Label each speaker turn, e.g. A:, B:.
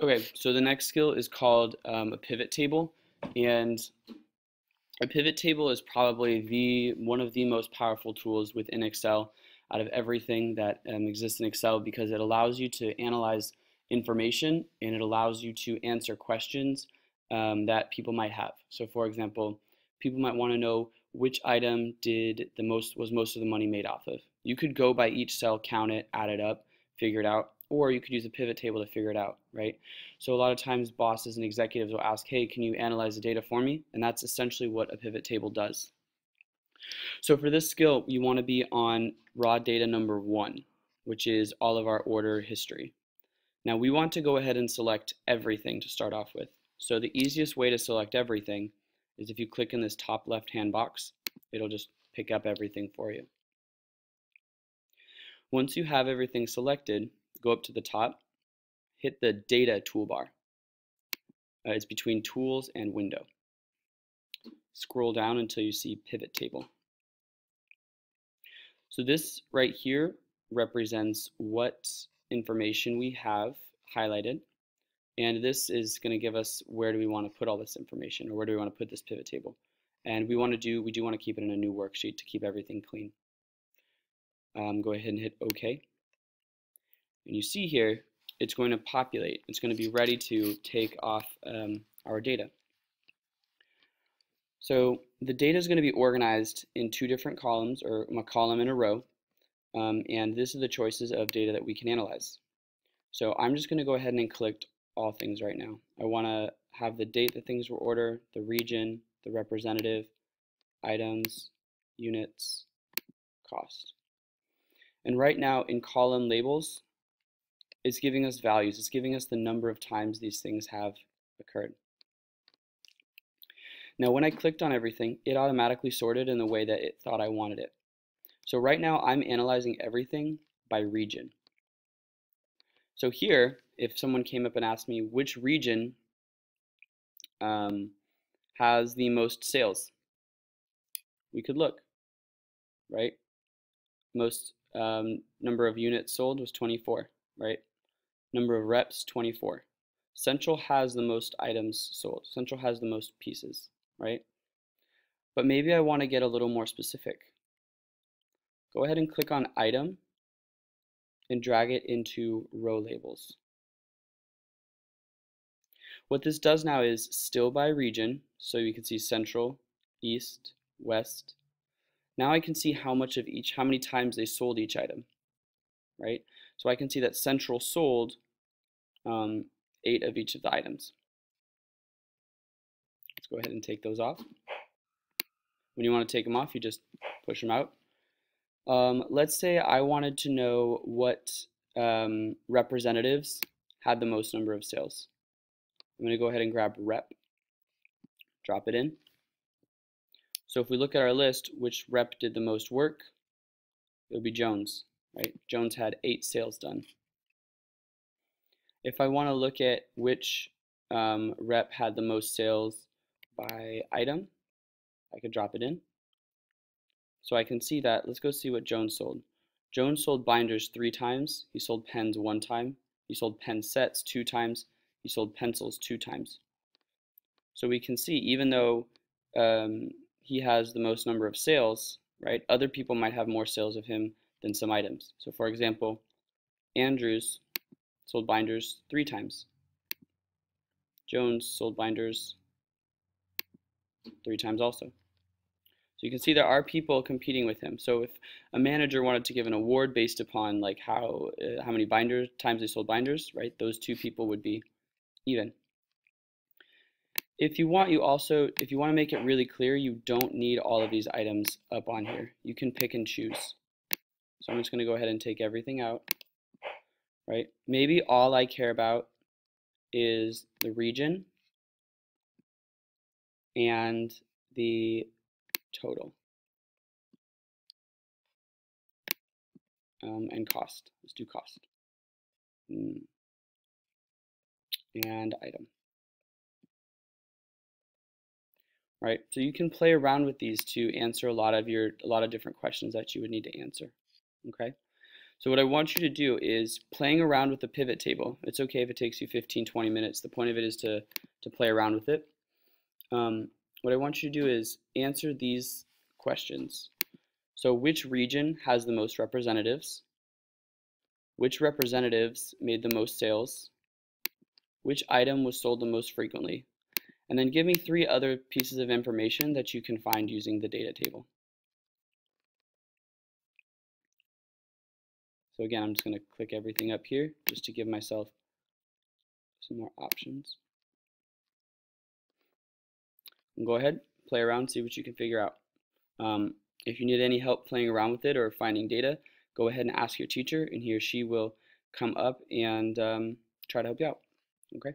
A: Okay, so the next skill is called a pivot table, and a pivot table is probably one of the most powerful tools within Excel out of everything that exists in Excel because it allows you to analyze information and it allows you to answer questions that people might have. So, for example, people might want to know which item was most of the money made off of. You could go by each cell, count it, add it up, figure it out, or you could use a pivot table to figure it out, right? So a lot of times bosses and executives will ask, hey, can you analyze the data for me? And that's essentially what a pivot table does. So for this skill, you want to be on raw data number 1, which is all of our order history. Now we want to go ahead and select everything to start off with. So the easiest way to select everything is if you click in this top left-hand box, it'll just pick up everything for you. Once you have everything selected, go up to the top, hit the data toolbar. It's between tools and window. Scroll down until you see pivot table. So this right here represents what information we have highlighted, and this is going to give us where do we want to put all this information, or where do we want to put this pivot table. And we do want to keep it in a new worksheet to keep everything clean. Go ahead and hit OK. And you see here, it's going to populate. It's going to be ready to take off our data. So the data is going to be organized in 2 different columns, or a column and a row, and this is the choices of data that we can analyze. So I'm just going to go ahead and click all things right now. I want to have the date that things were ordered, the region, the representative, items, units, cost. And right now in column labels, it's giving us values. It's giving us the number of times these things have occurred. Now when I clicked on everything, it automatically sorted in the way that it thought I wanted it. So right now I'm analyzing everything by region. So here, if someone came up and asked me which region has the most sales, we could look, right? Most number of units sold was 24, right? Number of reps, 24. Central has the most items sold. Central has the most pieces, right? But maybe I want to get a little more specific. Go ahead and click on item and drag it into row labels. What this does now is still by region, so you can see central, east, west. Now I can see how many times they sold each item, right? So I can see that central sold 8 of each of the items. Let's go ahead and take those off. When you want to take them off, you just push them out. Let's say I wanted to know what representatives had the most number of sales. I'm going to go ahead and grab rep, drop it in. So if we look at our list, which rep did the most work, it would be Jones, right? Jones had 8 sales done. If I want to look at which rep had the most sales by item, I could drop it in. So I can see that. Let's go see what Jones sold. Jones sold binders 3 times. He sold pens 1 time. He sold pen sets 2 times. He sold pencils 2 times. So we can see, even though he has the most number of sales, right, other people might have more sales of him than some items. So for example, Andrews sold binders 3 times. Jones sold binders 3 times also. So you can see there are people competing with him. So if a manager wanted to give an award based upon like how many times they sold binders, right, those 2 people would be even. If you want to make it really clear, you don't need all of these items up on here. You can pick and choose. So I'm just going to go ahead and take everything out, right? Maybe all I care about is the region and the total and cost. Let's do cost and item. Right, so you can play around with these to answer a lot of different questions that you would need to answer. Okay, So what I want you to do is playing around with the pivot table. It's okay if it takes you 15-20 minutes. The point of it is to play around with it. What I want you to do is answer these questions. So which region has the most representatives? Which representatives made the most sales? Which item was sold the most frequently? And then give me 3 other pieces of information that you can find using the data table. So again, I'm just going to click everything up here just to give myself some more options. And go ahead, play around, see what you can figure out. If you need any help playing around with it or finding data, go ahead and ask your teacher, and he or she will come up and try to help you out. Okay?